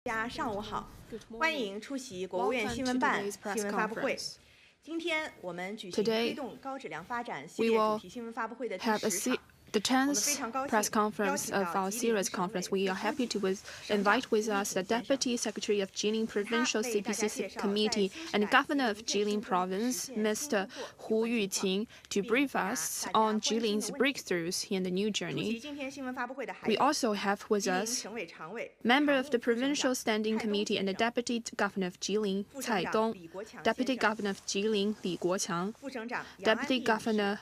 大家上午好， Good 欢 morning. 迎出席国务院 Welcome 新 to 闻办 today's press 新闻发布会。 conference. 今天我们举行 Today, 推动高质量发展系 We 列主 will 题新闻发布会的第 have 10场。 the 我们 10th 非常高兴 press conference 邀请 of 到 our 吉林 series 省委 conference. We are 副书 happy 记 to 省长 invite with 胡玉 us the 婷先生。 Deputy Secretary of Jilin Provincial 他为大家介 CPC 绍在 Committee 新时 and 代 Governor 金 of 融振 Jilin 兴中 Province, 实现新 Mr. 突破 Hu 有关情 Yuting, 况， to 并 brief 回答 us 大家 on 关心的 Jilin's 问题。 breakthroughs in the new 出席 journey. 今天新闻发布会的还 We 有 also have with 吉林 us 省委常委、 Member 常 of 务 the 副省 Provincial 长 Standing 蔡东 Committee and the 先生、 Deputy Governor of Jilin, 副 Cai 省长 Dong, 李国强 Deputy 先生、 Governor of Jilin, Li Guoqiang, 副省长杨安 Deputy 娣女士。 Governor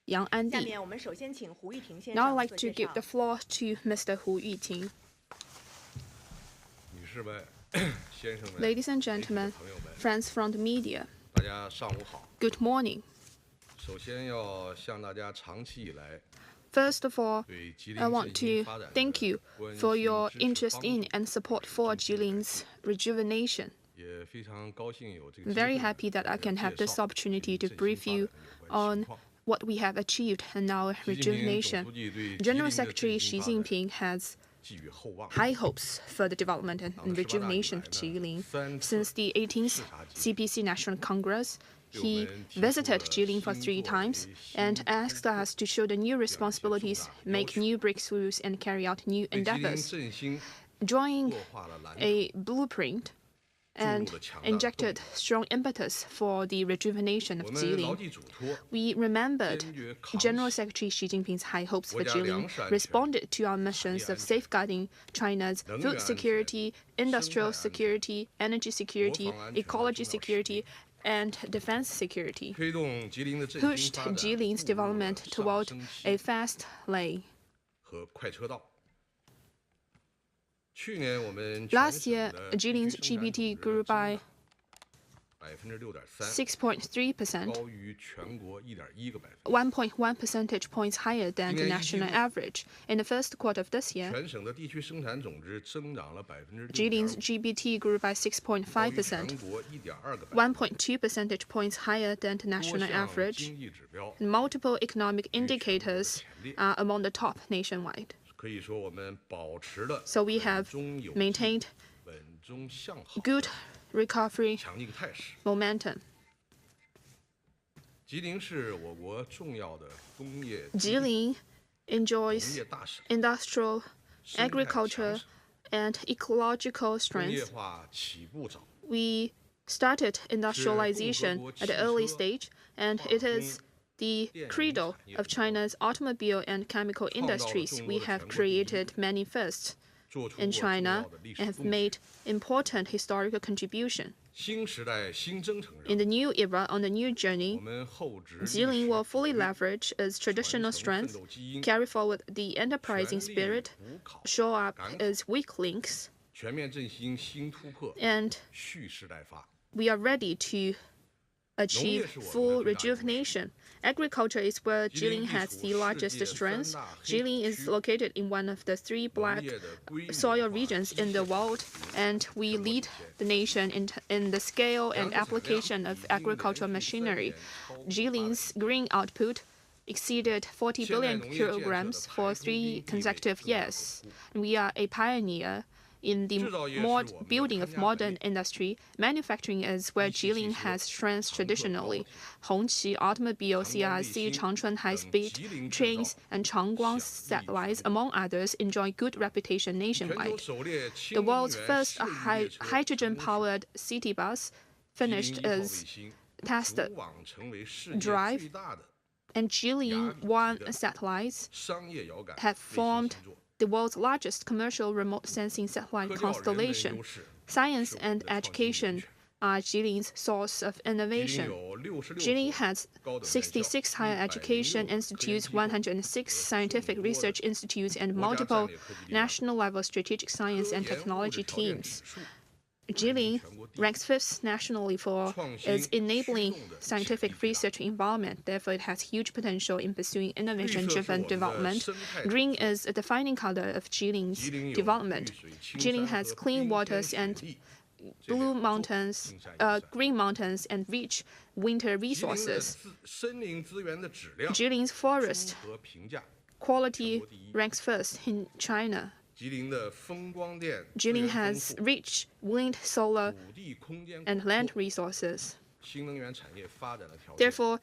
Yang 下 Andi. 面我们首先请胡玉婷先 Now I'd 生 like 做 to 介 give 绍 the。floor to Mr. Hu Yuting. 女士们、先生们、 Ladies and 媒体的 gentlemen, 朋友们， friends from the media, 大家上午好。 good morning. 首先要向大家长期以来 First of all, 对吉林 I want 振兴 to 发展 thank 的 you 关 for 心 your 支持 interest 帮 in 助 and support for Jilin's rejuvenation. 也非常高兴有这个 I'm 机会 very happy that I can have 介 this 绍 opportunity to 吉林振兴 brief 发展 you 的有关 on 情况。 what we have achieved in our 习近平总 rejuvenation. 书记对吉 General 林的 Secretary 振 Xi 兴发展 Jinping has 寄予厚望。 high hopes for the development and 党的18大以 rejuvenation 来 of 呢 Jilin. 3次 Since the 18th 视察吉林 CPC National Congress, 对我 he 们提出 visited 了 Jilin for 新 3作 times 为 and 新 asked 突破 us to show the new 这样一些重 responsibilities, 大的 make 要求 new breakthroughs, and carry out new 为吉林 endeavors, 振兴 drawing 策划了蓝图。 a blueprint and 注入了强大的 injected 动力。 strong impetus for the rejuvenation 我 of 们牢 Jilin. 记嘱托， We remembered 坚决扛 General 起 Secretary Xi Jinping's high hopes for 国家 Jilin, 粮食安全、 responded to our missions 产业 of 安全、 safeguarding China's 能源 food 安全、 security, industrial 生态安全、 security, energy security, 国防安全和 ecology 重要 security, and defense security, 推动吉林的振兴 pushed 发展 Jilin's 步入了 development 上 toward 升 a 期 fast lane. 和快车道。去年我们全 Last 省 year, 的地 Jilin's 区生产 GPT 总值 grew 的 by 6.3%， 6.3%, 高于全国1.1个百分点。 1.1 percentage points higher than the 今年一季 national 度 average. In the first quarter of this year, 全省的地区生产总值增长了 Jilin's 6.5%， GBT grew by 高于 6.5%, 全国1.2个百分点。 1.2 percentage points higher than the 多 national 项 average. 经济指标 And multiple economic indicators 前列， are among the top nationwide. 可以说我们保持了 So we 稳 have 中有进、 maintained 稳中向好 good 的 recovery 强劲态势。 momentum. 吉林是我国重要的工业基地 Jilin 农 enjoys 业大省， industrial, 生态强 agriculture, 省， and ecological 工业 strength. 化起步早， We started industrialization at an early stage, and it is the credo of China's automobile and chemical industries. We have created many firsts 做出 in 过重 China 要的历史 and have 贡献。 made important historical contribution. 新时代新征程 In 上， the new era, on the new 我 journey, 们厚植历 Jilin 史 will fully 底蕴， leverage its traditional 传承奋 strength, 斗基因， carry forward the enterprising 全力 spirit, 补考， shore up 赶考， its weak links, 全面振兴新突破， and 蓄势待发。 we are ready to achieve full rejuvenation. Agriculture is where Jilin has the largest strengths. Jilin is located in one of the 3 black 农业的规模 soil 化 regions 机 in the 械 world, and we lead the nation in the scale and 粮食产量 application of 已经 agricultural 连续3 machinery. 年超过 Jilin's grain output exceeded 40 billion kilograms for 3 consecutive years. We are a pioneer in the building of modern industry. Manufacturing is where Jilin has strengths traditionally. Hongqi Automobile, CRC, Changchun High-Speed Trains, and Changguang Satellites, among others, enjoy good reputation 全球 nationwide. 首列 The 氢 world's 能源 first 新能源列车 hydrogen-powered city bus 吉林 finished 1号卫 its 星 test, 组网成为世界 drive 最大的 and Jilin 1 satellites 商业遥感 have 卫星 formed 星座。 the world's largest commercial remote sensing satellite 科教人文 constellation. 优势 Science 是我 and 们的创新 education 源泉 are Jilin's source of 吉林 innovation. 有66 Jilin 所 has 高等院校 66 higher 106 education 科研 institutes, 机构 106 scientific 和 research 众多的 institutes, and 国家战 multiple 略科技力量 national level strategic science 科 and 研物质 technology 条件 teams. 指数 Jilin ranks 5th nationally for its enabling scientific research environment. Therefore, it has huge potential in pursuing innovation-driven development. Green is a defining color of Jilin's development. Jilin has clean waters and blue mountains, green mountains, and rich winter resources. Jilin's forest quality ranks first in China. Jilin has rich wind, solar, and land resources. Therefore,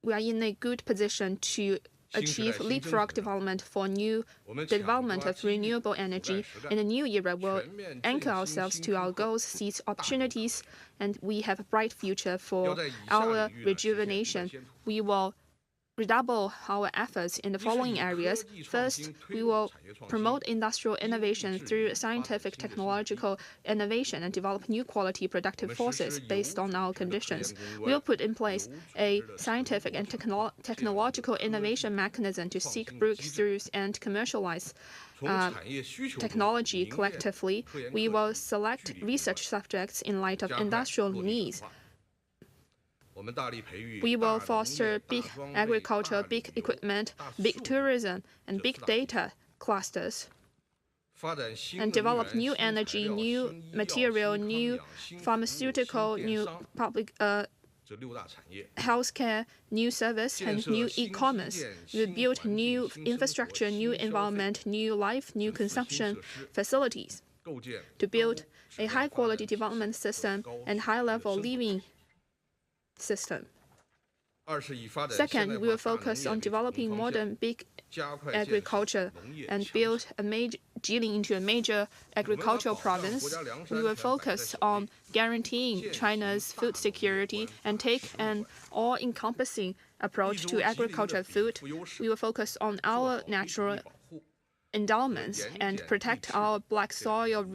we are in a good position to achieve leapfrog development for new development of renewable energy. In the new era, we'll anchor ourselves to our goals, seize opportunities, and we have a bright future for our rejuvenation. We will redouble our efforts in the following areas. First, we will promote industrial innovation through scientific technological innovation and develop new quality productive forces based on our conditions. We will put in place a scientific and technological innovation mechanism to seek breakthroughs and commercialize technology collectively. We will select research subjects in light of industrial needs. We will foster big agriculture, big equipment, big tourism, and big data clusters, and develop new energy, new material, new pharmaceutical, new public healthcare, new service, and new e-commerce. We build new infrastructure, new environment, new life, new consumption facilities to build a high-quality development system and high-level living system. Second, we will focus on developing modern big agriculture and build Jilin into a major agricultural province. We will focus on guaranteeing China's food security and take an all-encompassing approach to agriculture and food. We will focus on our natural endowments and protect our black soil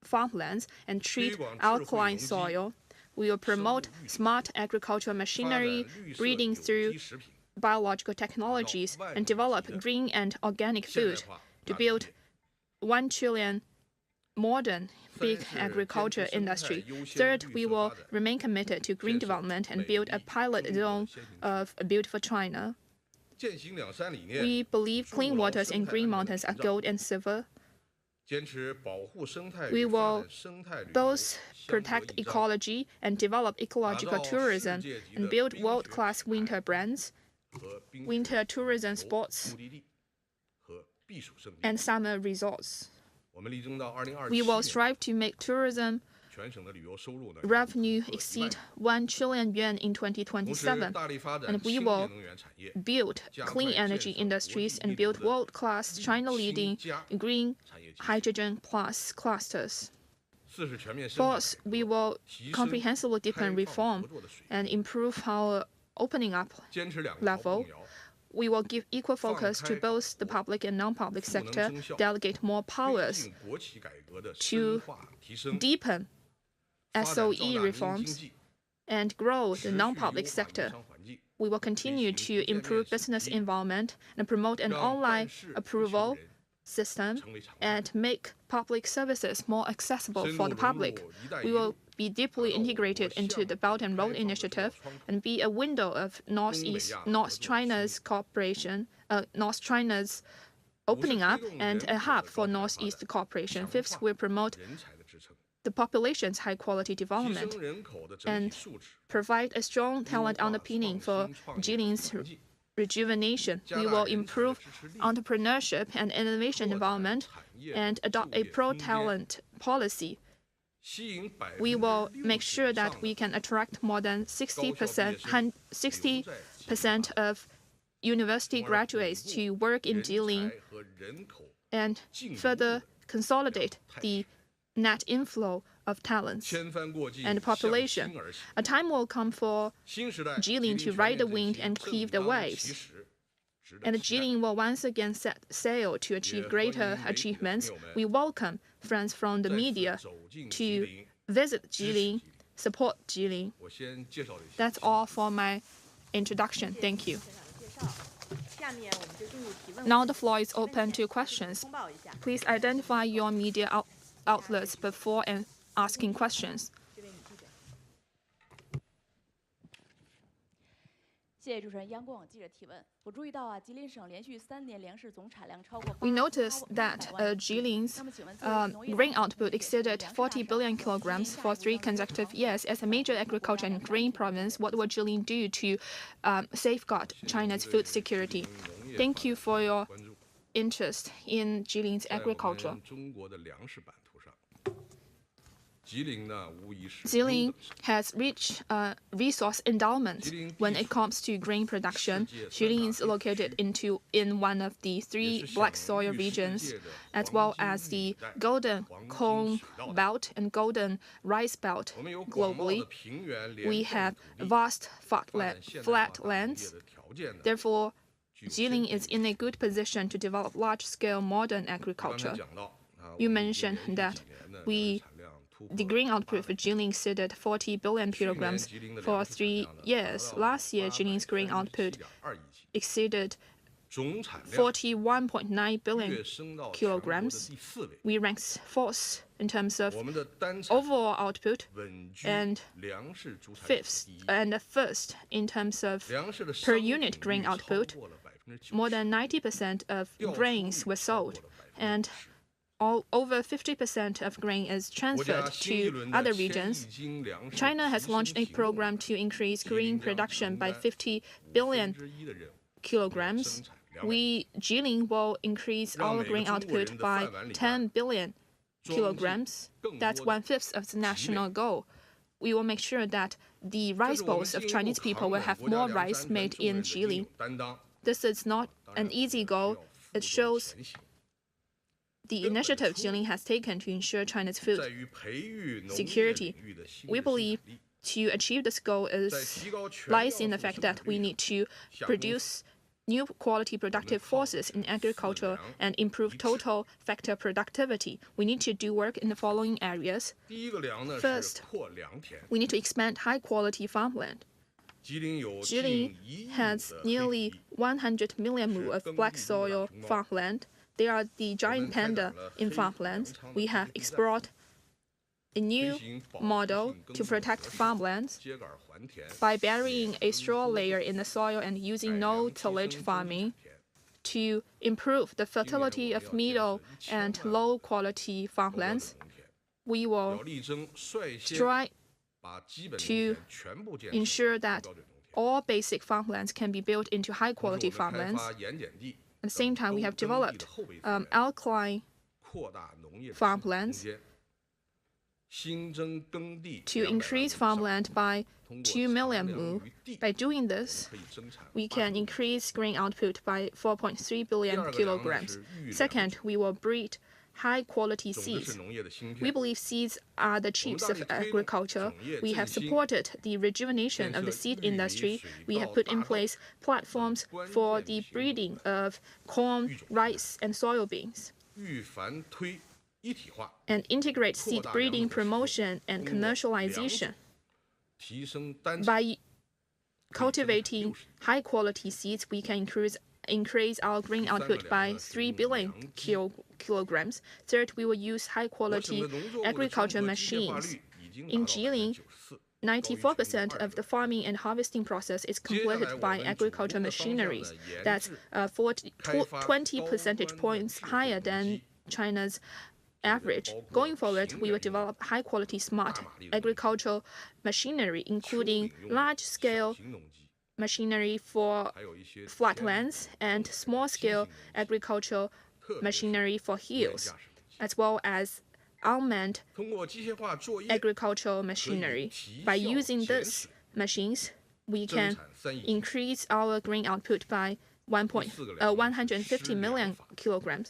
farmlands and treat alkaline soil. We will promote smart agricultural machinery, breeding through biological technologies, and develop green and organic food to build 1 trillion modern big agriculture industry. Third, we will remain committed to green development and build a pilot zone of a beautiful China. We believe clean waters and green mountains are gold and silver. We will both protect ecology and develop ecological tourism and build world-class winter brands, winter tourism spots, and summer resorts. We will strive to make tourism revenue exceed 1 trillion yuan in 2027, and we will build clean energy industries and build world-class China-leading green hydrogen plus clusters. Fourth, we will comprehensively deepen reform and improve our opening up level. We will give equal focus to both the public and non-public sector, delegate more powers to deepen SOE reforms, and grow the non-public sector. We will continue to improve business environment and promote an online approval system and make public services more accessible for the public. We will be deeply integrated into the Belt and Road Initiative and be a window of North China's cooperation, North China's opening up, and a hub for Northeast cooperation. Fifth, we promote the population's high-quality development and provide a strong talent underpinning for Jilin's rejuvenation. We will improve entrepreneurship and innovation environment and adopt a pro-talent policy. We will make sure that we can attract more than 60% of university graduates to work in Jilin and further consolidate the net inflow of talents and population. A time will come for Jilin to ride the wind and cleave the waves. And Jilin will once again set sail to achieve greater achievements. We welcome friends from the media to visit Jilin, support Jilin. That's all for my introduction. Thank you. Now the floor is open to questions. Please identify your media outlets before and asking questions. We noticed that Jilin's grain output exceeded 40 billion kilograms for 3 consecutive years. As a major agriculture and grain province, what will Jilin do to safeguard China's food security? Thank you for your interest in Jilin's 在我 agriculture. 们中国的粮食版图上，吉林呢无疑是 Jilin has rich resource endowment Jilin when it comes to grain production. Jilin is located in one of the 3 black soil regions, as well as the golden corn belt and golden rice belt 我们有广袤 globally. 的平原 We 连 have 种土地 vast 发展现代化 flat 大农业 lands. 的条件呢， Therefore, 具有 Jilin 先 is 进 in a good position to develop large-scale modern 刚才 agriculture. 讲到啊， You 我们已经 mentioned 连续 that 几年呢 we 产量突破 The grain output for Jilin exceeded 40 billion kilograms for 3 years. Last year, Jilin's grain output 837.2亿斤， exceeded 总产量 41.9 billion 跃升到全国的 kilograms. 第4位。 We ranked fourth in terms of 我们的单产 overall output 稳居 and 粮食主产 fifth 第一， and first in terms of 粮食的 per 商 unit 品率 grain 超 output. 过了 90%， More than 90% of 调出 grains 率 were 超过 sold, 了 and 50%。 over 50% of grain is 国 transferred 家新一 to 轮的 other 1000亿 regions. 斤粮食 China has 提升 launched a 行动 program to increase green production by 50 billion 1/5的任务， kilograms. 生产200 Jilin will increase our grain output by 10 billion kilograms. That's 1/5 of the national goal. We will make sure that the 这 rice 是我们 bowls of 进一步 Chinese 扛 people will 稳 have 国家 more 粮食 rice 安全 made 重 in 任的应 Jilin. 有担当。 This is not 当然 an easy 我 goal. 们需要 It 负重 shows 前行 the initiative Jilin has taken to ensure China's food 在于培育农业 security. 领域的新 We 的生 believe 产力， to achieve this goal 在 is 提高全 lies in 要 the 素 fact 生 that 产 we 率 need to 下功夫 produce new quality productive forces in agriculture and improve total factor productivity. We need to do work in the following areas. 第一个粮呢 First 是扩良田， We need to expand high quality farmland. 吉林有近 Jilin 1亿亩 has 的 nearly 黑地， 100 million mu of black soil farmland. They are the giant panda in farmlands. We have explored a new model to protect farmlands 秸秆还田， by burying a straw layer in the soil and using 改 no 良提升 tillage 中 farming 产田。 to improve the fertility of middle and low quality 高标准 farmlands. 农田 We 要 will 力争率先 strive 把基本农 to 田全部建设 ensure 为 that 标准农田。 all basic farmlands can be built into high 同时 quality 我们开 farmlands. 发盐碱地 At the same time, we have developed 耕地的后备资源 alkaline 扩大农业的 farmlands 空间，新增耕地 to 200万 increase 亩以上 farmland by 通过 2 million 长 mu. 粮余地 By doing this, 可以增产 we can 8 increase grain output by 4.3 billion 第二个粮呢 kilograms. 是育粮 Second, we will breed high quality 种子是 seeds. 农业的芯 We 片， believe seeds are the chips of 我们大力推动 agriculture. 种业 We have 振兴 supported the rejuvenation of the 建设 seed 玉米 industry. 水 We have 稻 put in 大豆 place platforms 关 for 键 the 品 breeding 种 of corn, 育种 rice, and soybeans, 育繁推一体化， and integrate 扩 seed 大 breeding 粮种使用 promotion and 通过粮 commercialization. 种提升单产 By cultivating high quality seeds, we can increase our grain output by 3 billion kilograms. Third, we will use high 我省 quality 的农作物的 agriculture 综合机械化 machines. 率已经 In 达到 Jilin, 94%。 94% of the farming and harvesting process is completed by agriculture machineries. That's 20 percentage points higher than China's average. Going forward, we will develop high-quality smart agricultural machinery, including large-scale 小型农机 machinery for 还有一些 flatlands and small-scale agricultural machinery for 无人 hills, 驾驶机 as well as unmanned 通过机械化作业 agricultural machinery. By using these machines, we 增 can 产3亿斤， increase our grain output by 150 million kilograms.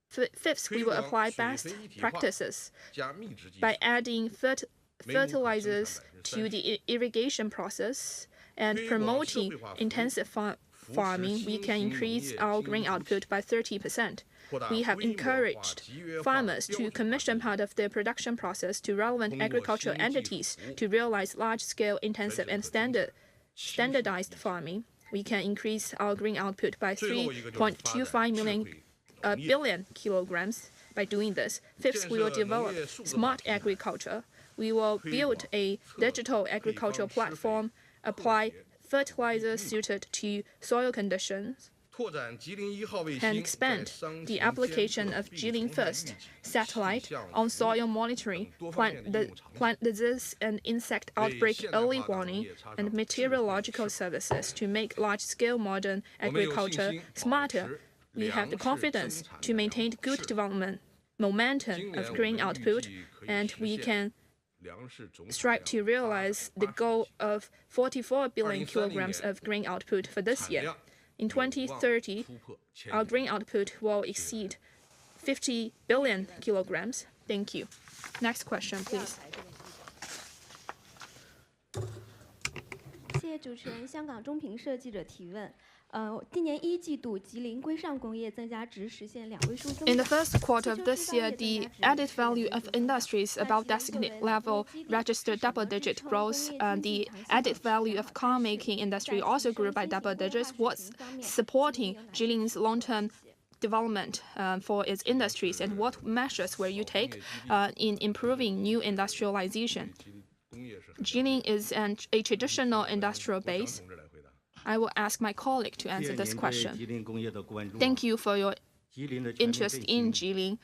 Fifth, we will apply best practices 加密植技 by 术， adding fertilizers to the irrigation process and promoting intensive farming. We can increase our grain output by 30%. 扩大 We have 规模化 encouraged 集约化 farmers 标 to 准化 commission 技术 part of their production process to relevant 通过 agricultural 新技术 entities 服务 to realize large-scale, intensive, and 全球可增产 standardized farming. We can increase our grain output by 最后一个就是发展 3.25 million 智慧农业 billion kilograms. By doing this, fifth, we will 建设农 develop 业数字化 smart 平台 agriculture. We will 推 build 广 a 测 digital 配 agricultural 方施肥 platform, 和 apply 谐 fertilizers suited to soil conditions, 拓展吉林1号卫 and 星 expand 在商 the 情 application 监测 of 病 Jilin 虫害 First 预警 satellite 气象 on 服务 soil monitoring, 等多方面的应用场景 plant disease and insect outbreak 现代化 early 大农 warning, 业插上 and 智慧 meteorological 设备 services to make large-scale modern 我们有信 agriculture 心保 smarter, 持 we have the confidence to maintain good development momentum of grain output, and we can strive to realize the goal of 44 billion kilograms of grain output for this year. In 2030, our grain output will exceed 50 billion kilograms. Thank you. Next question, please. 谢谢主持人。香港中评社记者提问。今年一季度，吉林规上工业增加值实现2位数增长。In the first quarter of this year, the added value of industries above designated level registered double-digit growth. The added value of car-making industry also grew by double digits. What's supporting Jilin's long-term development for its industries, and what measures will you take in improving new industrialization? Jilin is a traditional industrial base. I will ask my colleague to answer this question. Thank you for your interest in Jilin.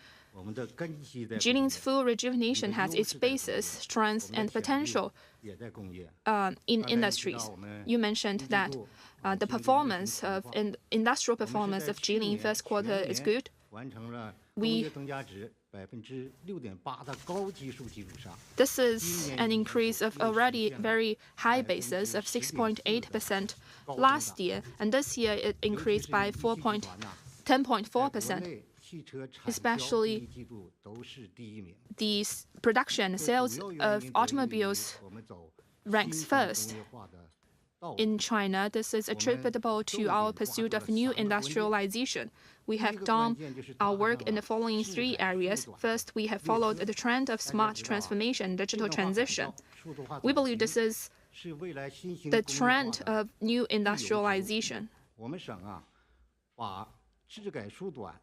Jilin's full rejuvenation has its basis, strengths, and potential in industries. You mentioned that the performance of industrial performance of Jilin in first quarter is good. This is an increase of already very high basis of 6.8% last year, and this year it increased by 10.4%. Especially the production sales of automobiles ranks first in China. This is attributable to our pursuit of new industrialization. We have done our work in the following 3 areas. First, we have followed the trend of smart transformation, digital transition. We believe this is the trend of new industrialization.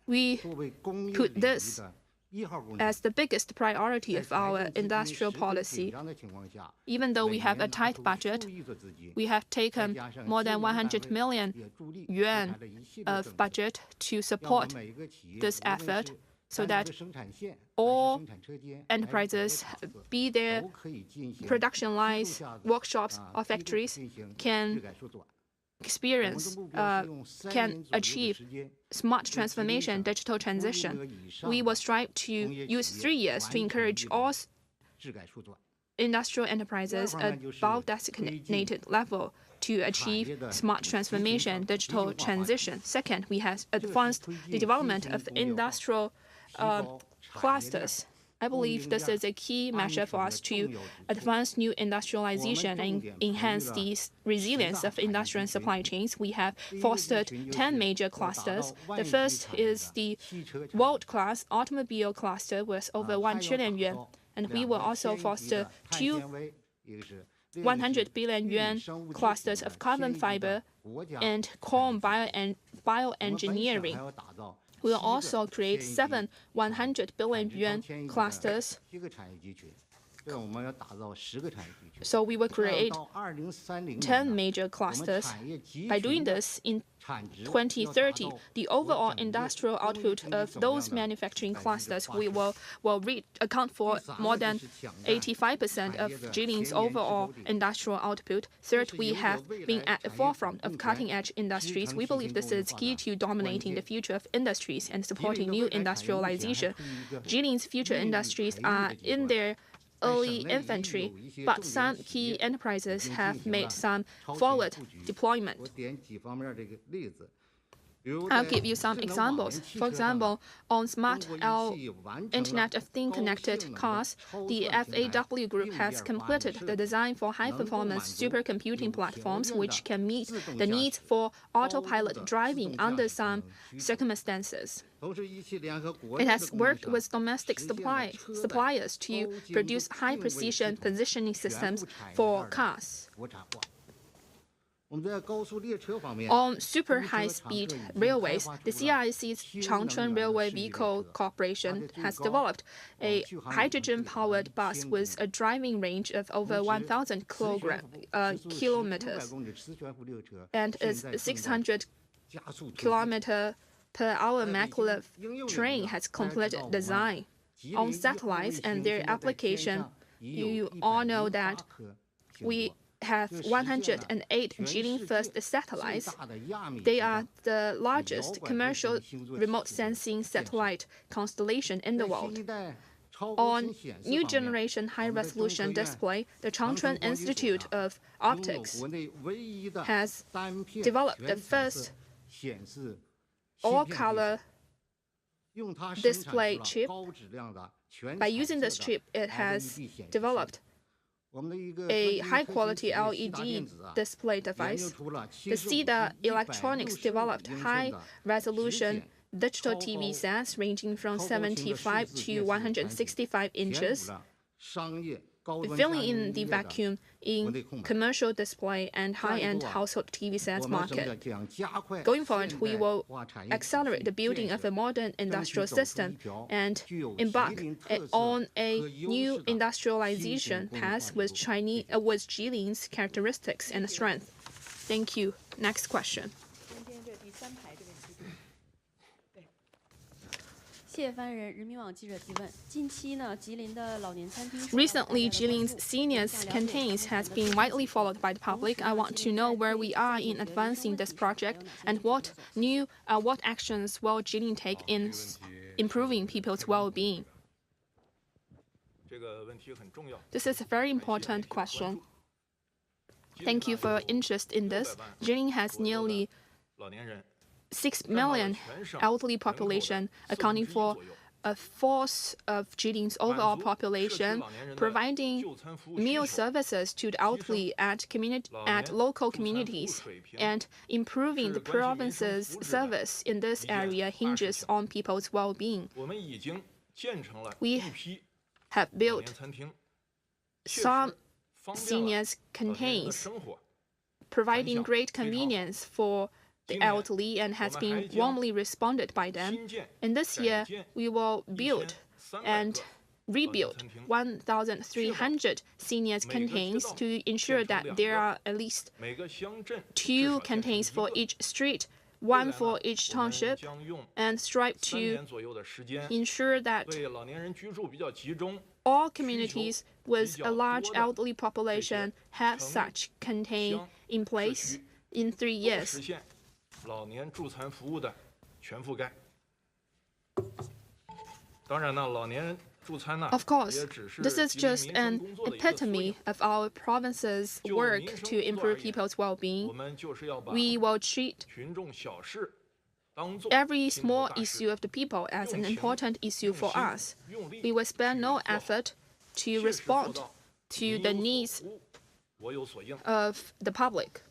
We put this as the biggest priority of our industrial policy. Even though we have a tight budget, we have taken more than 100 million yuan of budget to support this effort so that all enterprises, be their production lines, workshops, or factories, can achieve smart transformation, digital transition. We will strive to use 3 years to encourage all industrial enterprises above designated level to achieve smart transformation, digital transition. Second, we have advanced the development of industrial clusters. I believe this is a key measure for us to advance new industrialization and enhance the resilience of industrial supply chains. We have fostered 10 major clusters. The first is the world-class automobile cluster with over 1 trillion yuan. And we will also foster 2 100 billion yuan clusters of carbon fiber and corn bioengineering. We will also create 7 100 billion yuan clusters. So we will create 10 major clusters. By doing this, in 2030, the overall industrial output of those manufacturing clusters will account for more than 85% of Jilin's overall industrial output. Third, we have been at the forefront of cutting-edge industries. We believe this is key to dominating the future of industries and supporting new industrialization. Jilin's future industries are in their early infancy, but some key enterprises have made some forward deployment. I'll give you some examples. For example, on Smart L Internet of Things connected cars, the FAW Group has completed the design for high-performance supercomputing platforms which can meet the needs for autopilot driving under some circumstances. It has worked with domestic suppliers to produce high-precision positioning systems for cars. On super high-speed railways, the CIC's Changchun Railway Vehicle Corporation has developed a hydrogen-powered bus with a driving range of over 1,000 kilometers and its 600 km/h maglev train has completed design. On satellites and their application, you all know that we have 108 Jilin First satellites. They are the largest commercial remote sensing satellite constellation in the world. On new generation high-resolution display, the Changchun Institute of Optics has developed the first all-color display chip. By using this chip, it has developed a high-quality LED display device. The CEDA Electronics developed high-resolution digital TV sets ranging from 75 to 165 inches, filling in the vacuum in commercial display and high-end household TV sets market. Going forward, we will accelerate the building of a modern industrial system and embark on a new industrialization path with Jilin's characteristics and strength. Thank you. Next question. Recently, Jilin's seniors canteens has been widely followed by the public. I want to know where we are in advancing this project and what actions will Jilin take in improving people's well-being. This is a very important question. Thank you for your interest in this. Jilin has nearly 6 million elderly population, accounting for a fourth of Jilin's overall population. Providing meal services to the elderly at local communities and improving the province's service in this area hinges on people's well-being. We have built some seniors canteens, providing great convenience for the elderly and has been warmly responded by them. And this year, we will build and rebuild 1,300 seniors canteens to ensure that there are at least 2 canteens for each street, 1 for each township, and strive to ensure that all communities with a large elderly population have such canteen in place in 3 years. Of course, this is just an epitome of our province's work to improve people's well-being. We will treat every small issue of the people as an important issue for us. We will spare no effort to respond to the needs of the public.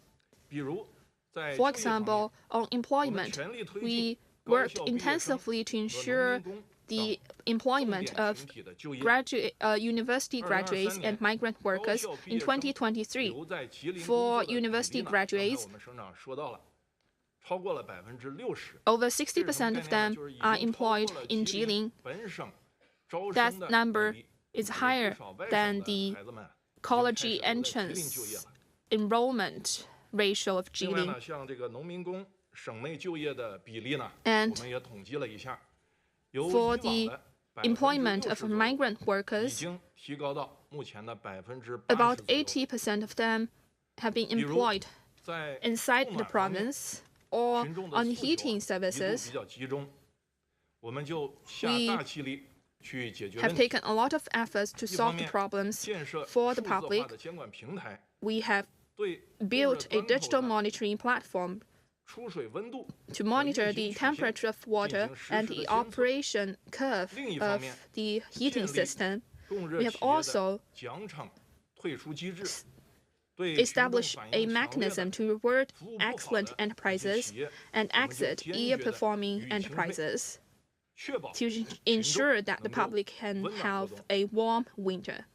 For example, on employment, we worked intensively to ensure the employment of university graduates and migrant workers in 2023. For university graduates, over 60% of them are employed in Jilin. That number is higher than the college entrance enrollment ratio of Jilin. And for the employment of migrant workers, about 80% of them have been employed inside the province or on heating services. We have taken a lot of efforts to solve the problems for the public. We have built a digital monitoring platform to monitor the temperature of water and the operation curve of the heating system. We have also established a mechanism to reward excellent enterprises and exit ill-performing enterprises to ensure that the public can have a warm winter.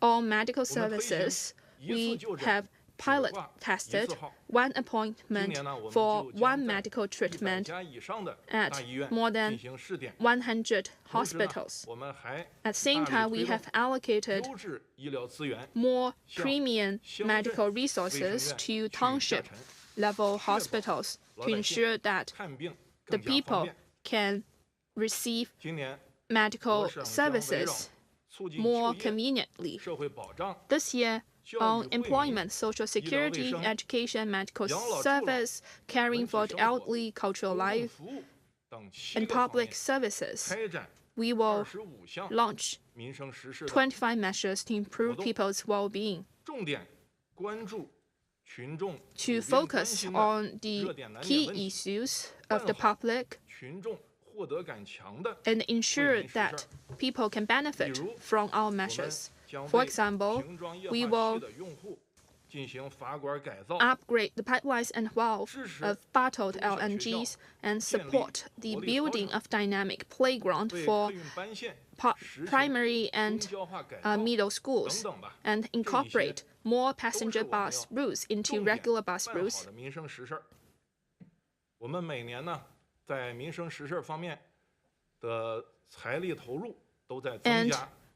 On medical services, we have pilot tested 1 appointment for 1 medical treatment at more than 100 hospitals. At the same time, we have allocated more premium medical resources to township-level hospitals to ensure that the people can receive medical services more conveniently. This year, on employment, social security, education, medical service, caring for the elderly, cultural life, and public services, we will launch 25 measures to improve people's well-being. To focus on the key issues of the public and ensure that people can benefit from our measures. For example, we will upgrade the pipelines and valve of bottled LNGs and support the building of dynamic playground for primary and middle schools, and incorporate more passenger bus routes into regular bus routes. And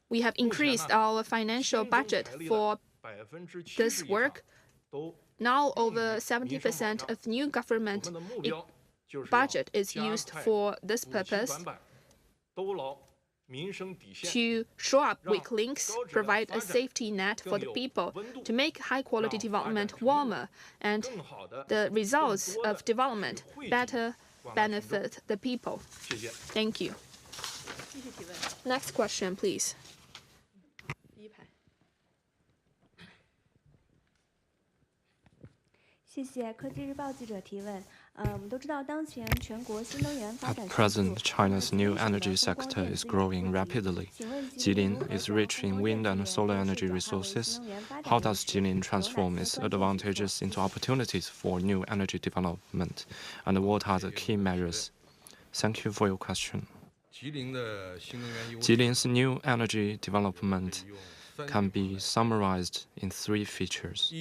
we have increased our financial budget for this work. Now over 70% of new government budget is used for this purpose, to shore up weak links, provide a safety net for the people, to make high-quality development warmer, and the results of development better benefit the people. Thank you. Next question, please. 谢谢科技日报记者提问。我们都知道，当前全国新能源发展 At present, China's new energy sector is growing rapidly. Jilin is rich in wind and solar energy resources. How does Jilin transform its advantages into opportunities for new energy development? And what are the key measures? Thank you for your question. Jilin's new energy development can be summarized in 3 features.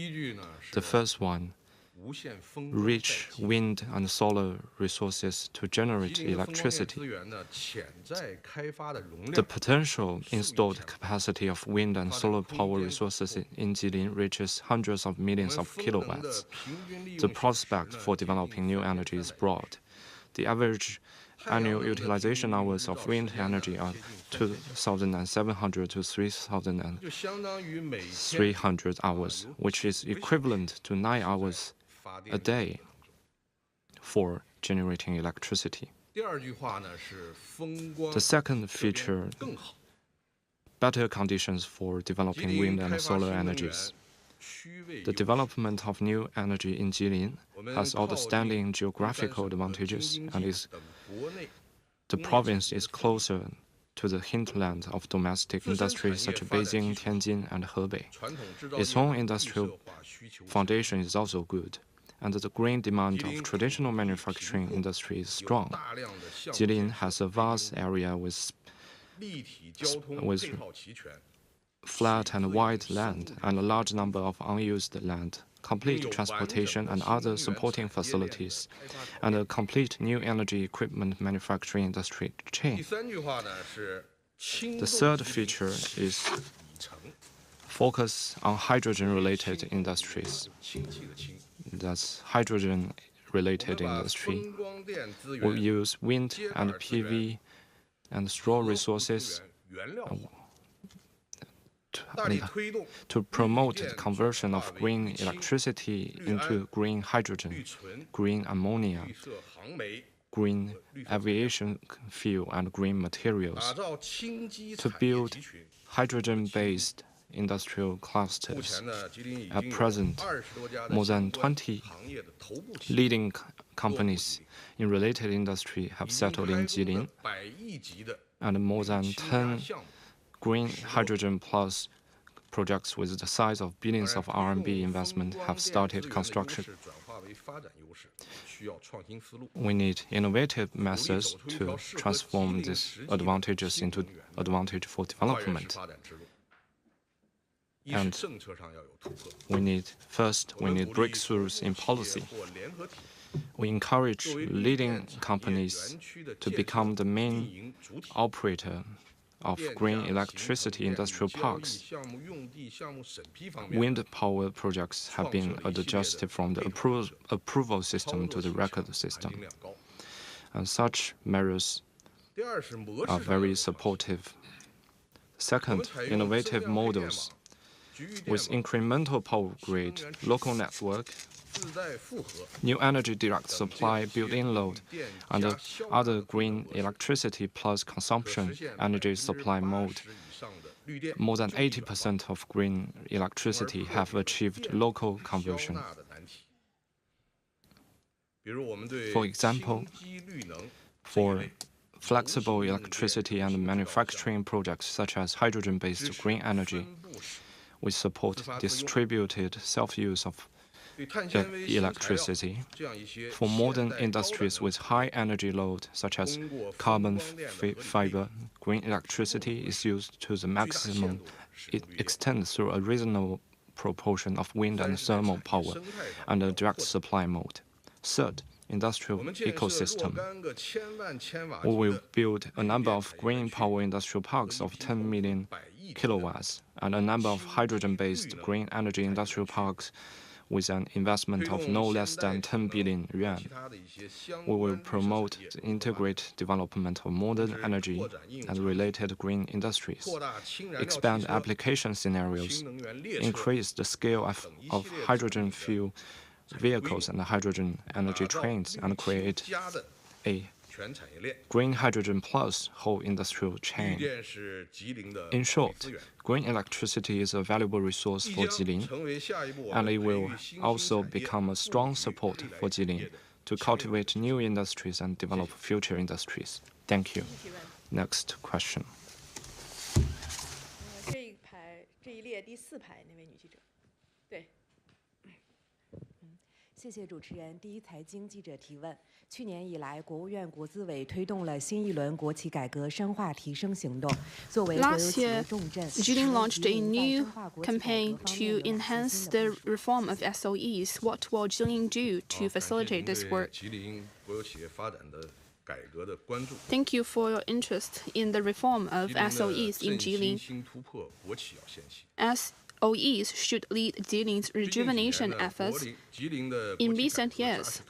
The first one, rich wind and solar resources to generate electricity. The potential installed capacity of wind and solar power resources in Jilin reaches hundreds of millions of kilowatts. The prospect for developing new energy is broad. The average annual utilization hours of wind energy are 2,700 to 3,300 hours, which is equivalent to 9 hours a day for generating electricity. The second feature, better conditions for developing wind and solar energies. The development of new energy in Jilin has outstanding geographical advantages, and the province is closer to the hinterland of domestic industries such as Beijing, Tianjin, and Hebei. Its own industrial foundation is also good, and the green demand of traditional manufacturing industry is strong. Jilin has a vast area with flat and wide land and a large number of unused land, complete transportation and other supporting facilities, and a complete new energy equipment manufacturing industry chain. The third feature is focus on hydrogen-related industries. That's hydrogen-related industry. We use wind and PV and straw resources to promote the conversion of green electricity into green hydrogen, green ammonia, green aviation fuel, and green materials, to build hydrogen-based industrial clusters. At present, more than 20 leading companies in related industry have settled in Jilin, and more than 10 green hydrogen plus projects with the size of billions of RMB investment have started construction. We need innovative methods to transform these advantages into advantage for development. And we need breakthroughs in policy. We encourage leading companies to become the main operator of green electricity industrial parks. Wind power projects have been adjusted from the approval system to the record system. And such measures are very supportive. Second, innovative models. With incremental power grid, local network, new energy direct supply built-in load, and other green electricity plus consumption energy supply mode, more than 80% of green electricity have achieved local conversion. For example, for flexible electricity and manufacturing projects such as hydrogen-based green energy, we support distributed self-use of electricity. For modern industries with high energy load, such as carbon fiber, green electricity is used to the maximum extent through a reasonable proportion of wind and thermal power and a direct supply mode. Third, industrial ecosystem. We will build a number of green power industrial parks of 10 million kilowatts and a number of hydrogen-based green energy industrial parks with an investment of no less than 10 billion yuan. We will promote the integrated development of modern energy and related green industries, expand application scenarios, increase the scale of hydrogen fuel vehicles and hydrogen energy trains, and create a green hydrogen plus whole industrial chain. In short, green electricity is a valuable resource for Jilin, and it will also become a strong support for Jilin to cultivate new industries and develop future industries. Thank you. Next question. 这一列第4排那位女记者，对。谢谢主持人。第一财经记者提问：去年以来，国务院国资委推动了新一轮国企改革深化提升行动。作为国有企业重镇， Jilin launched a new campaign to enhance the reform of SOEs. What will Jilin do to facilitate this work? Thank you for your interest in the reform of SOEs in Jilin. SOEs should lead Jilin's rejuvenation efforts. In recent years,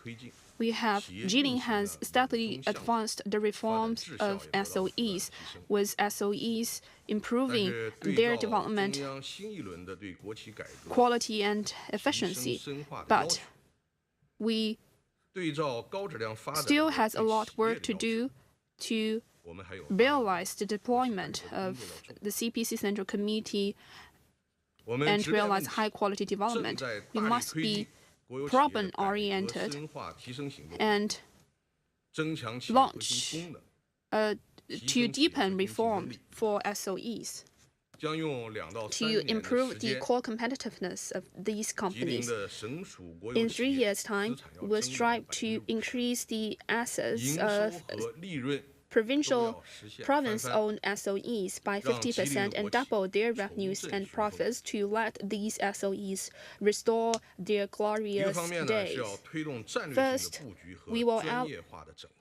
Jilin has steadily advanced the reforms of SOEs, with SOEs improving their development quality and efficiency. But we still has a lot of work to do to realize the deployment of the CPC Central Committee and realize high-quality development. We must be problem-oriented and launch to deepen reform for SOEs to improve the core competitiveness of these companies. In 3 years' time, we'll strive to increase the assets of province-owned SOEs by 50% and double their revenues and profits to let these SOEs restore their glorious days. First, we will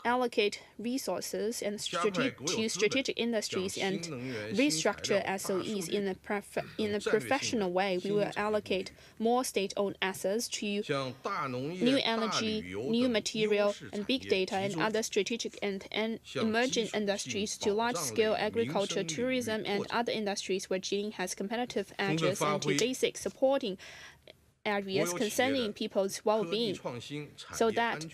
allocate resources and to strategic industries and restructure SOEs in a professional way. We will allocate more state-owned assets to new energy, new material, and big data and other strategic and emerging industries to large-scale agriculture, tourism, and other industries where Jilin has competitive edges, and to basic supporting areas concerning people's well-being, so that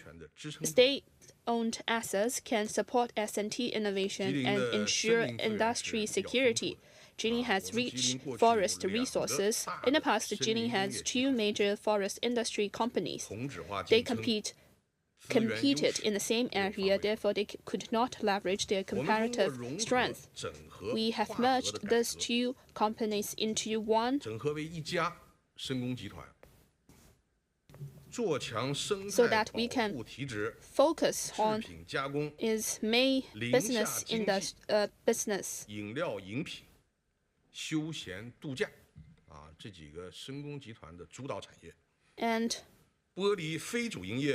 state-owned assets can support S&T innovation and ensure industry security. Jilin has rich forest resources. In the past, Jilin has 2 major forest industry companies. They competed in the same area, therefore they could not leverage their comparative strength. We have merged these 2 companies into one, so that we can focus on its main business and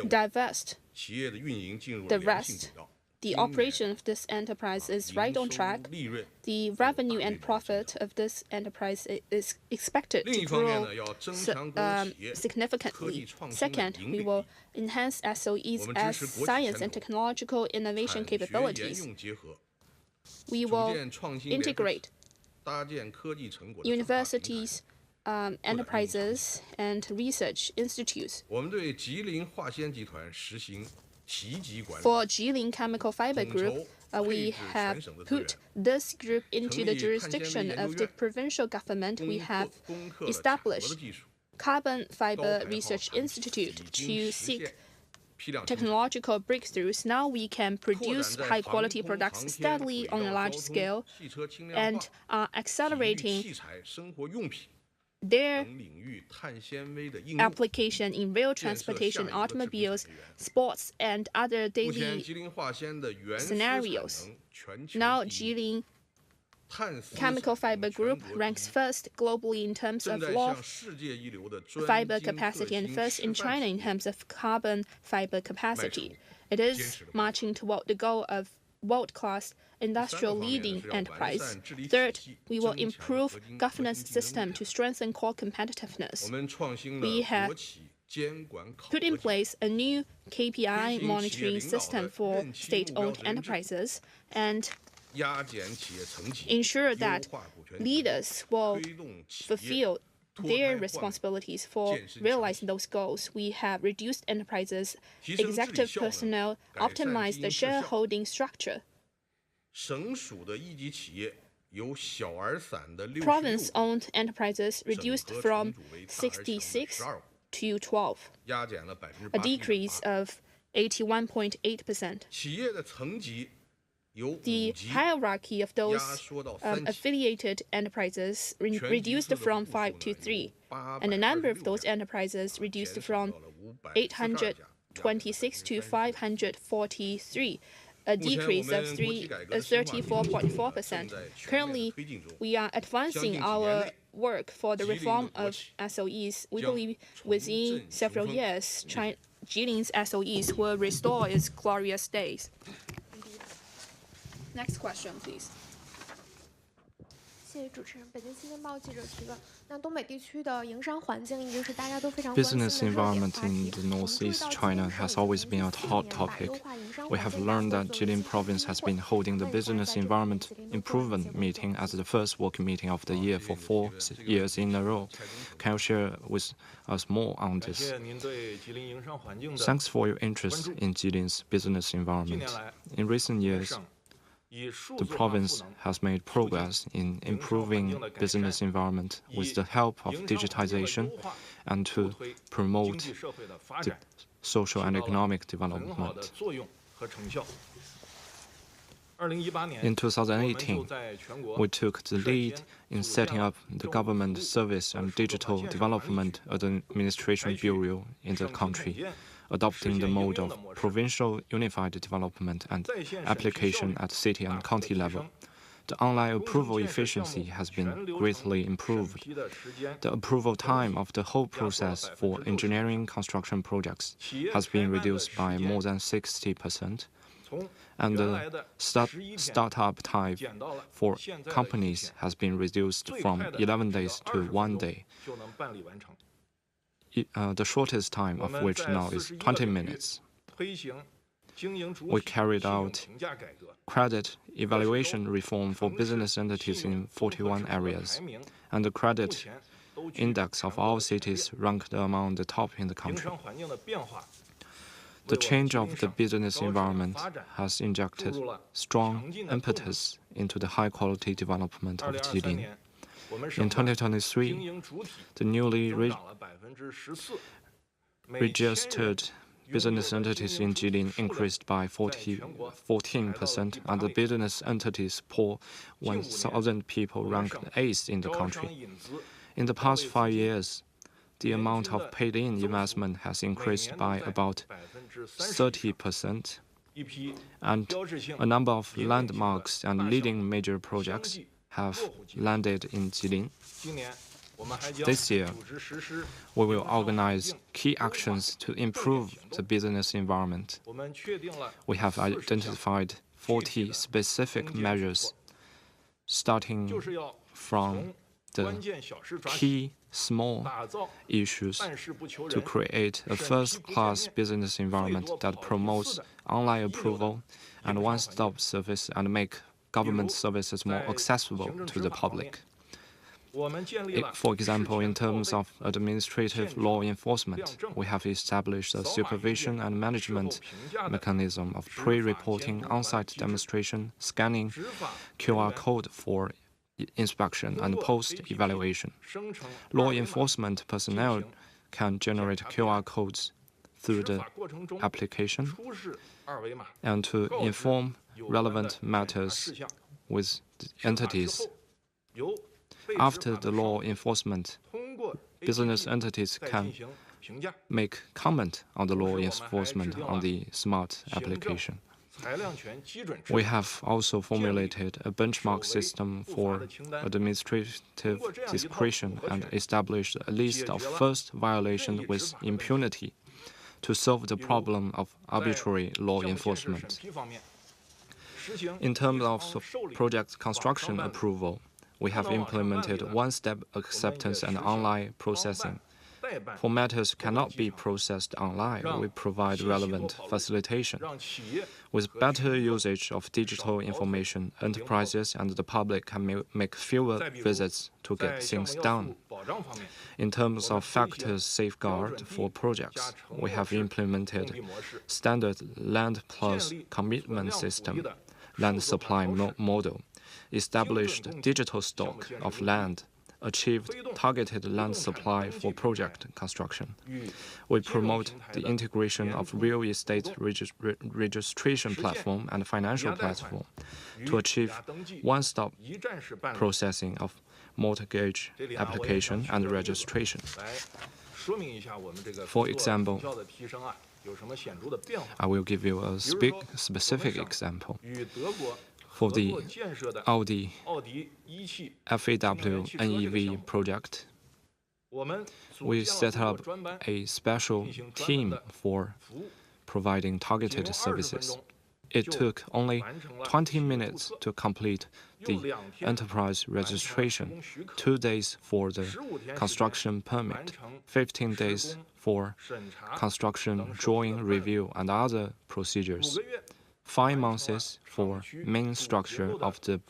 divest the rest. The operation of this enterprise is right on track. The revenue and profit of this enterprise is expected to grow significantly. Second, we will enhance SOEs as science and technological innovation capabilities. We will integrate universities, enterprises, and research institutes. 我们对吉林化纤集团实行提级管理。 For Jilin Chemical Fiber Group, we have put this group into the jurisdiction of the provincial government. We have established Carbon Fiber Research Institute to seek technological breakthroughs. Now we can produce high-quality products steadily on a large scale and are accelerating their application in rail transportation, automobiles, sports, and other daily scenarios. Now, Jilin Chemical Fiber Group ranks first globally in terms of raw fiber capacity and first in China in terms of carbon fiber capacity. It is marching toward the goal of world-class industrial leading enterprise. Third, we will improve governance system to strengthen core competitiveness. We have put in place a new KPI monitoring system for state-owned enterprises and ensure that leaders will fulfill their responsibilities for realizing those goals. We have reduced enterprises' executive personnel, optimized the shareholding structure. Province-owned enterprises reduced from 66 to 12, a decrease of 81.8%. The hierarchy of those affiliated enterprises reduced from 5 to 3, and the number of those enterprises reduced from 826 to 543, a decrease of 34.4%. Currently, we are advancing our work for the reform of SOEs. We believe within several years, Jilin's SOEs will restore its glorious days. Next question, please. 谢谢主持人。北京新闻报记者提问：那东北地区的营商环境一直是大家都非常关心的 Business environment in the northeast China has always been a hot topic. We have learned that Jilin Province has been holding the business environment improvement meeting as the first working meeting of the year for 4 years in a row. Can you share with us more on this? Thanks for your interest in Jilin's business environment. In recent years, the province has made progress in improving business environment with the help of digitization and to promote the social and economic development. In 2018, we took the lead in setting up the Government Service and Digital Development Administration Bureau in the country, adopting the mode of provincial unified development and application at city and county level. The online approval efficiency has been greatly improved. The approval time of the whole process for engineering construction projects has been reduced by more than 60%. And the startup time for companies has been reduced from 11 days to 1 day. The shortest time of which now is 20 minutes. We carried out credit evaluation reform for business entities in 41 areas, and the credit index of all cities ranked among the top in the country. The change of the business environment has injected strong impetus into the high-quality development of Jilin. In 2023, the newly registered business entities in Jilin increased by 14%, and the business entities per 1,000 people ranked 8th in the country. In the past 5 years, the amount of paid-in investment has increased by about 30%, and a number of landmarks and leading major projects have landed in Jilin. This year, we will organize key actions to improve the business environment. We have identified 40 specific measures, starting from the key small issues to create a first-class business environment that promotes online approval and one-stop service and make government services more accessible to the public. For example, in terms of administrative law enforcement, we have established a supervision and management mechanism of pre-reporting on-site demonstration, scanning QR code for inspection and post-evaluation. Law enforcement personnel can generate QR codes through the application and to inform relevant matters with the entities. After the law enforcement, business entities can make comment on the law enforcement on the smart application. We have also formulated a benchmark system for administrative discretion and established a list of first violations with impunity to solve the problem of arbitrary law enforcement. In terms of project construction approval, we have implemented one-step acceptance and online processing. For matters cannot be processed online, we provide relevant facilitation. With better usage of digital information, enterprises and the public can make fewer visits to get things done. In terms of factors safeguard for projects, we have implemented standard land plus commitment system, land supply model, established digital stock of land, achieved targeted land supply for project construction. We promote the integration of real estate registration platform and financial platform to achieve one-stop processing of mortgage application and registration. For example, I will give you a specific example. For the Audi FAW NEV project, we set up a special team for providing targeted services. It took only 20 minutes to complete the enterprise registration, 2 days for the construction permit, 15 days for construction drawing review and other procedures, 5 months for main structure of the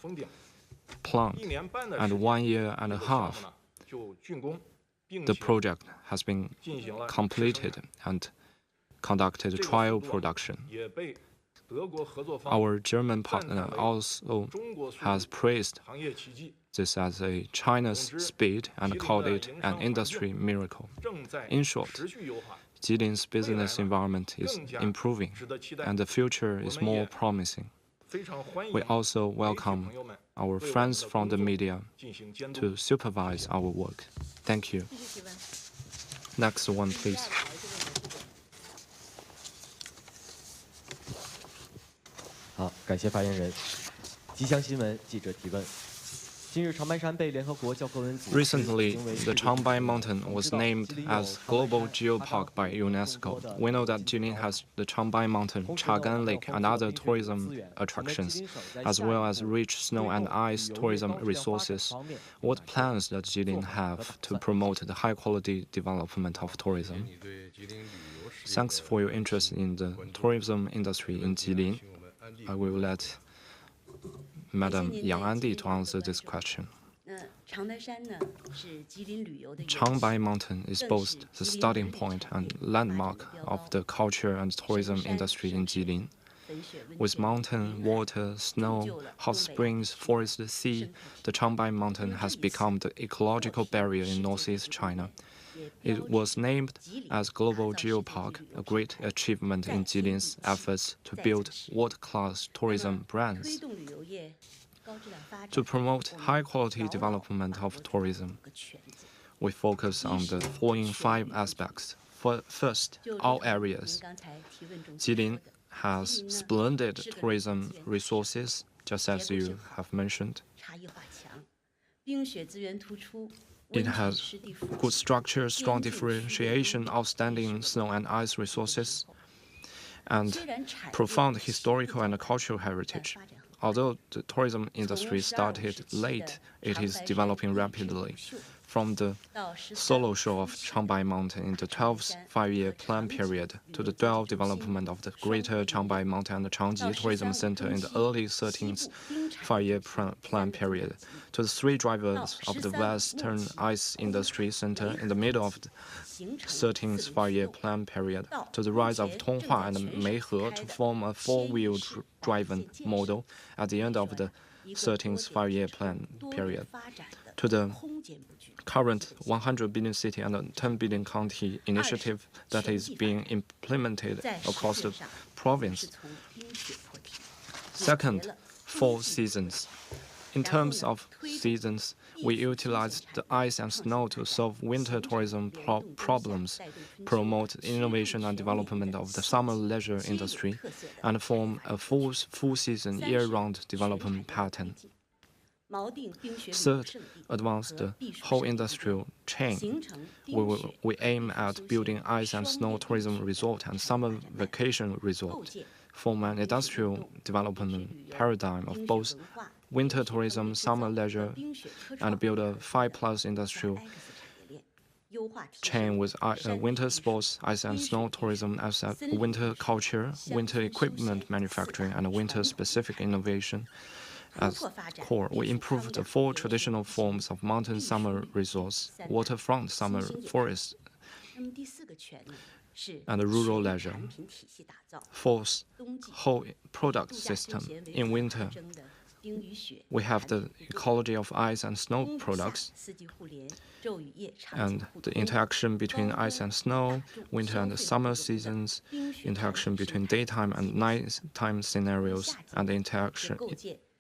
plant, and 1 year and a half. The project has been completed and conducted trial production. Our German partner also has praised this as a China's speed and called it an industry miracle. In short, Jilin's business environment is improving, and the future is more promising. We also welcome our friends from the media to supervise our work. Thank you. Next one, please. Recently, the Changbai Mountain was named as Global Geopark by UNESCO. We know that Jilin has the Changbai Mountain, Chagan Lake, and other tourism attractions, as well as rich snow and ice tourism resources. What plans does Jilin have to promote the high-quality development of tourism? Thanks for your interest in the tourism industry in Jilin. I will let Madam Yang Andi to answer this question. Changbai Mountain is both the starting point and landmark of the culture and tourism industry in Jilin. With mountain, water, snow, hot springs, forest, sea, the Changbai Mountain has become the ecological barrier in northeast China. It was named as Global Geopark, a great achievement in Jilin's efforts to build world-class tourism brands. To promote high-quality development of tourism, we focus on the following 5 aspects. First, all areas. Jilin has splendid tourism resources, just as you have mentioned. It has good structure, strong differentiation, outstanding snow and ice resources, and profound historical and cultural heritage. Although the tourism industry started late, it is developing rapidly. from the solo show of Changbai Mountain in the 12th five-year plan period to the dual development of the Greater Changbai Mountain and the Changji Tourism Center in the early 13th five-year plan period, to the three drivers of the Western Ice Industry Center in the middle of the 13th five-year plan period, to the rise of Tonghua and Meihe to form a four-wheel driven model at the end of the 13th five-year plan period, to the current 100 billion city and 10 billion county initiative that is being implemented across the province. Second, 4 seasons. In terms of seasons, we utilized the ice and snow to solve winter tourism problems, promote innovation and development of the summer leisure industry, and form a full-season year-round development pattern. Third, advance the whole industrial chain. We aim at building ice and snow tourism resort and summer vacation resort, form an industrial development paradigm of both winter tourism, summer leisure, and build a 5+ industrial chain with winter sports, ice and snow tourism as a winter culture, winter equipment manufacturing, and winter-specific innovation as core. We improved the 4 traditional forms of mountain summer resorts, waterfront summer forests, and rural leisure. Fourth, whole product system. In winter, we have the ecology of ice and snow products, and the interaction between ice and snow, winter and summer seasons, interaction between daytime and nighttime scenarios, and the interaction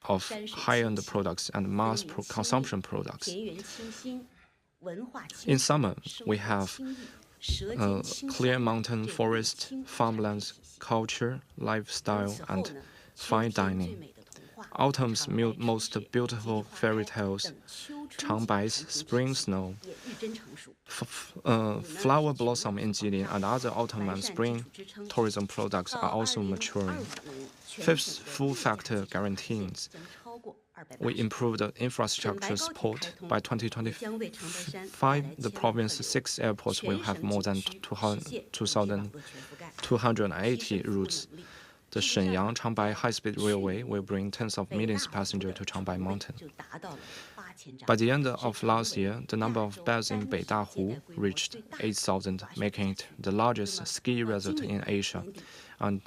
of high-end products and mass consumption products. In summer, we have clear mountain forest, farmlands, culture, lifestyle, and fine dining. Autumn's most beautiful fairy tales, Changbai's spring snow, flower blossom in Jilin, and other autumn and spring tourism products are also maturing. Fifth, full factor guarantees. We improved the infrastructure support. By 2025, the province's 6 airports will have more than 2,280 routes. The Shenyang-Changbai high-speed railway will bring tens of millions of passengers to Changbai Mountain. By the end of last year, the number of beds in Beidahu reached 8,000, making it the largest ski resort in Asia. And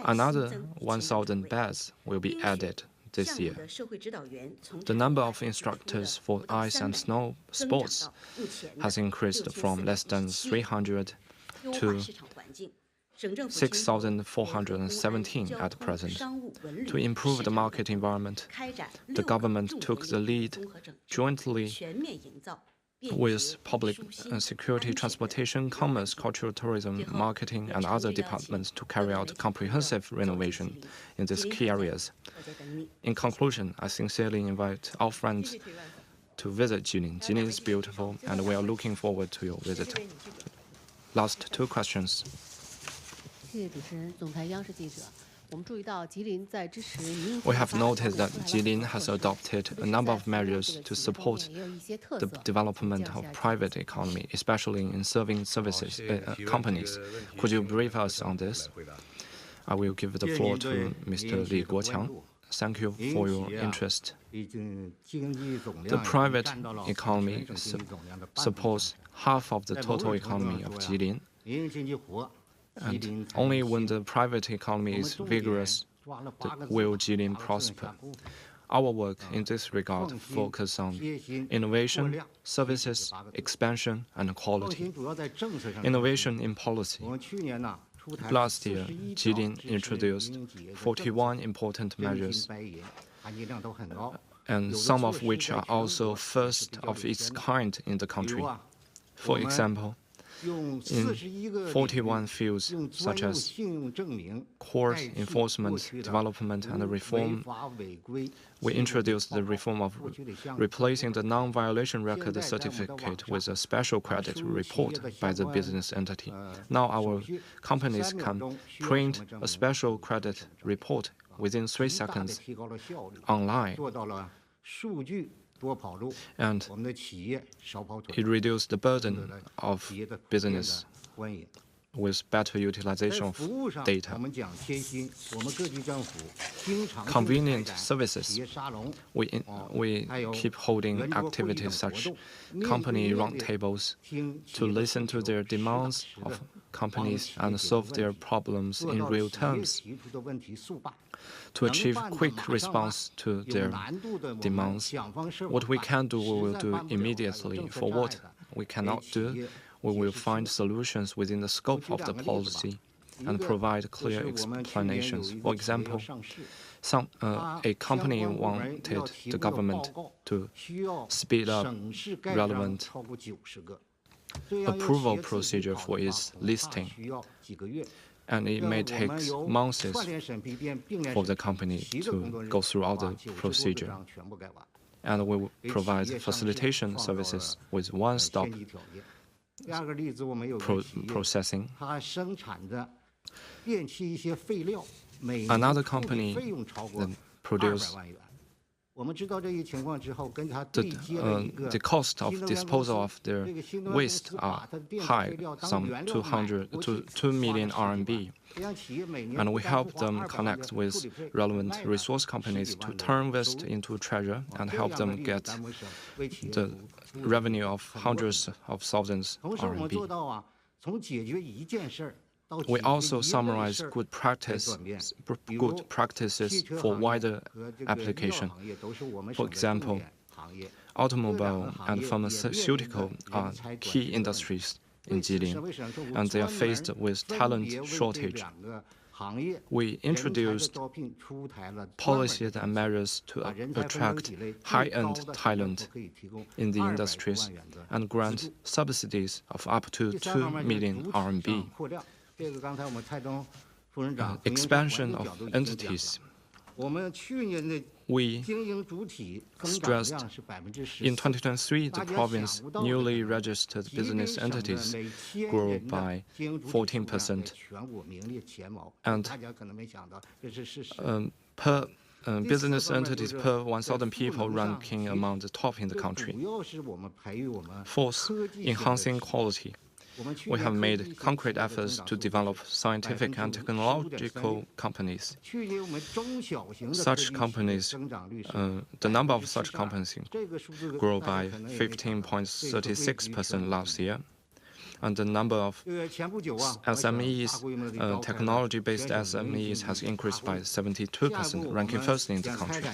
another 1,000 beds will be added this year. The number of instructors for ice and snow sports has increased from less than 300 to 6,417 at present. To improve the market environment, the government took the lead jointly with public security, transportation, commerce, cultural tourism, marketing, and other departments to carry out comprehensive renovation in these key areas. In conclusion, I sincerely invite our friends to visit Jilin. Jilin is beautiful, and we are looking forward to your visit. Last 2 questions. We have noticed that Jilin has adopted a number of measures to support the development of private economy, especially in serving services companies. Could you brief us on this? I will give the floor to Mr. Li Guoqiang. Thank you for your interest. The private economy supports half of the total economy of Jilin. And only when the private economy is vigorous will Jilin prosper. Our work in this regard focuses on innovation, services, expansion, and quality. Innovation in policy. Last year, Jilin introduced 41 important measures, and some of which are also first of its kind in the country. For example, in 41 fields such as court enforcement, development, and reform, we introduced the reform of replacing the non-violation record certificate with a special credit report by the business entity. Now our companies can print a special credit report within 3 seconds online. and it reduces the burden of business with better utilization of data. Convenient services. We keep holding activities such company roundtables to listen to their demands of companies and solve their problems in real terms. To achieve quick response to their demands, what we can do, we will do immediately. For what we cannot do, we will find solutions within the scope of the policy and provide clear explanations. For example, a company wanted the government to speed up relevant approval procedure for its listing, and it may take months for the company to go through all the procedure. And we will provide facilitation services with one-stop processing. Another company that produces the cost of disposal of their waste are high, some 200 to 2 million RMB. And we help them connect with relevant resource companies to turn waste into treasure and help them get the revenue of hundreds of thousands RMB. We also summarize good practices for wider application. For example, automobile and pharmaceutical are key industries in Jilin, and they are faced with talent shortage. We introduced policies and measures to attract high-end talent in the industries and grant subsidies of up to 2 million RMB. Expansion of entities. We stressed in 2023 the province newly registered business entities grew by 14%, and per business entities per 1,000 people ranking among the top in the country. Fourth, enhancing quality. We have made concrete efforts to develop scientific and technological companies. Such companies, the number of such companies grew by 15.36% last year, and the number of SMEs, technology-based SMEs, has increased by 72%, ranking first in the country.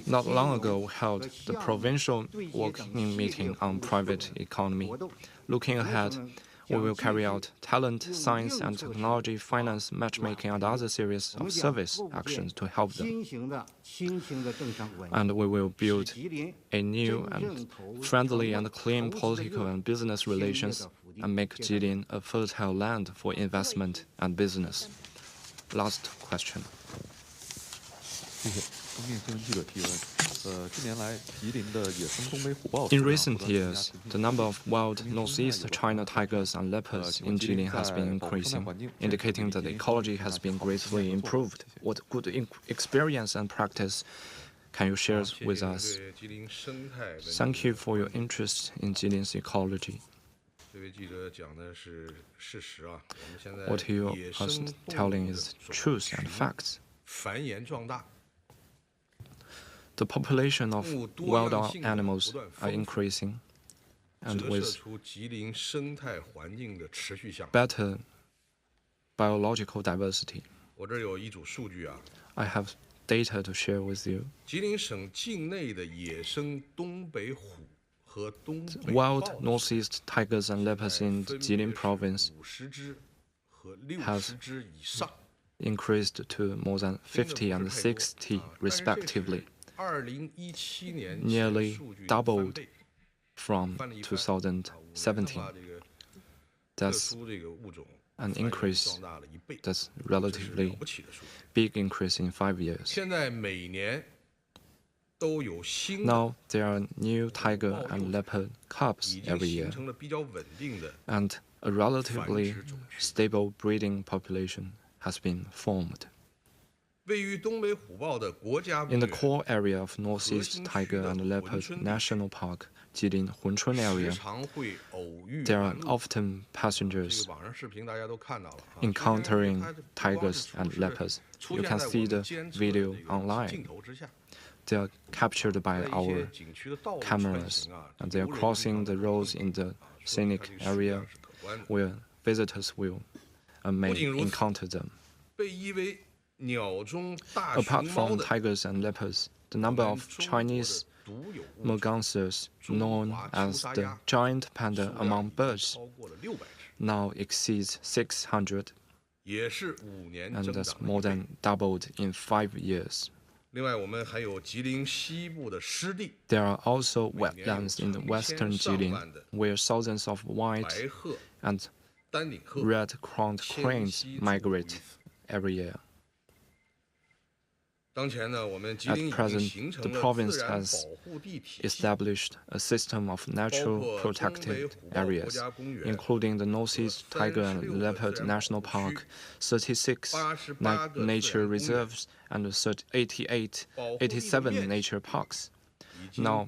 Not long ago, we held the provincial working meeting on private economy. Looking ahead, we will carry out talent, science and technology, finance, matchmaking, and other series of service actions to help them. And we will build a new and friendly and clean political and business relations and make Jilin a fertile land for investment and business. Last question. In recent years, the number of wild northeast China tigers and leopards in Jilin has been increasing, indicating that the ecology has been greatly improved. What good experience and practice can you share with us? Thank you for your interest in Jilin's ecology. What you are telling is truth and facts. The population of wild animals are increasing, and with better biological diversity. I have data to share with you. Wild northeast tigers and leopards in Jilin Province have increased to more than 50 and 60 respectively, nearly doubled from 2017. That's an increase, that's relatively big increase in 5 years. Now there are new tiger and leopard cubs every year, and a relatively stable breeding population has been formed. In the core area of Northeast Tiger and Leopard National Park, Jilin Hunchun area, there are often passengers encountering tigers and leopards. You can see the video online. They are captured by our cameras, and they are crossing the roads in the scenic area where visitors may encounter them. Apart from tigers and leopards, the number of Chinese mergansers, known as the giant panda among birds, now exceeds 600, and that's more than doubled in 5 years. There are also wetlands in the western Jilin, where thousands of white and red-crowned cranes migrate every year. At present, the province has established a system of natural protected areas, including the Northeast Tiger and Leopard National Park, 36 nature reserves, and 87 nature parks. Now,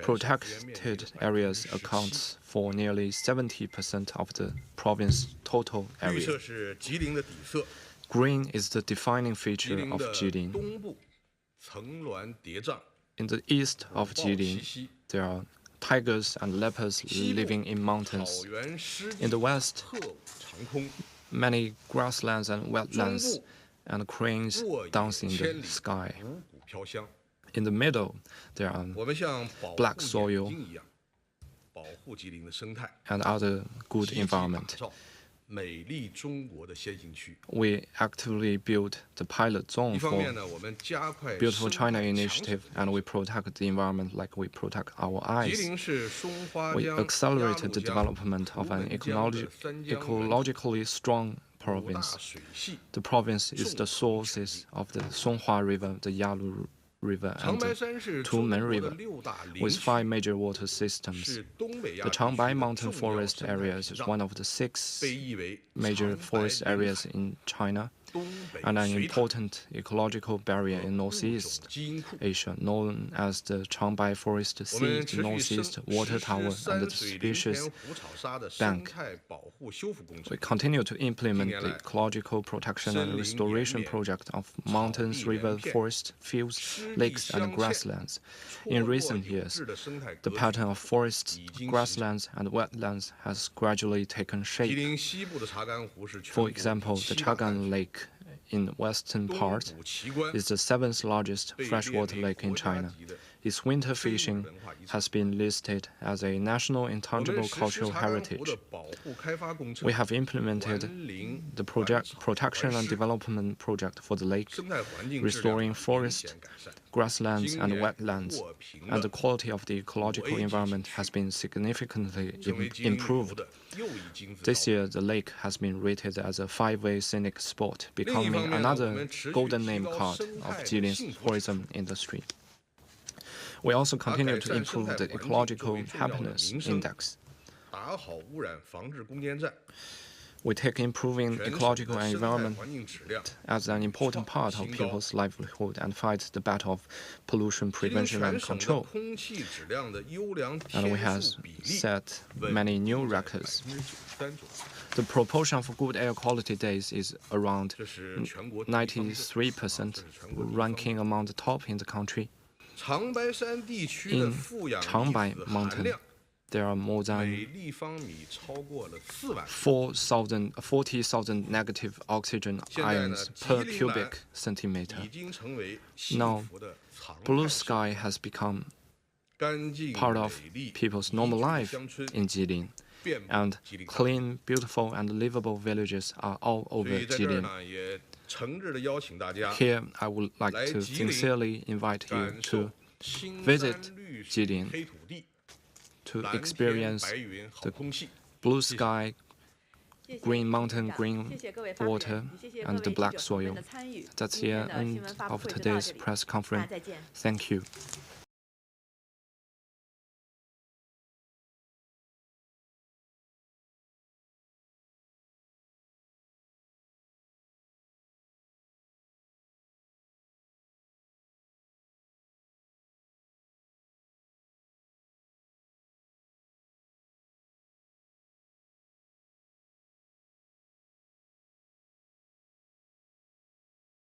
protected areas account for nearly 70% of the province's total area. Green is the defining feature of Jilin. In the east of Jilin, there are tigers and leopards living in mountains. In the west, many grasslands and wetlands and cranes dance in the sky. In the middle, there are black soil and other good environment. We actively build the pilot zone for Beautiful China initiative, and we protect the environment like we protect our eyes. We accelerated the development of an ecologically strong province. The province is the sources of the Songhua River, the Yalu River, and the Tumen River, with 5 major water systems. The Changbai Mountain Forest area is one of the 6 major forest areas in China, and an important ecological barrier in Northeast Asia, known as the Changbai Forest Sea, the Northeast Water Tower, and the Species Bank. We continue to implement the ecological protection and restoration project of mountains, rivers, forests, fields, lakes, and grasslands. In recent years, the pattern of forests, grasslands, and wetlands has gradually taken shape. For example, the Chagan Lake in the western part is the 7th largest freshwater lake in China. Its winter fishing has been listed as a national intangible cultural heritage. We have implemented the protection and development project for the lake, restoring forest, grasslands, and wetlands, and the quality of the ecological environment has been significantly improved. This year, the lake has been rated as a 5-way scenic spot, becoming another golden name card of Jilin's tourism industry. We also continue to improve the ecological happiness index. We take improving ecological and environment as an important part of people's livelihood and fight the battle of pollution prevention and control. And we have set many new records. The proportion of good air quality days is around 93%, ranking among the top in the country. In Changbai Mountain, there are more than 40,000 negative oxygen ions per cubic centimeter. Now, blue sky has become part of people's normal life in Jilin, and clean, beautiful, and livable villages are all over Jilin. Here, I would like to sincerely invite you to visit Jilin, to experience the blue sky, green mountain, green water, and the black soil. That's the end of today's press conference. Thank you.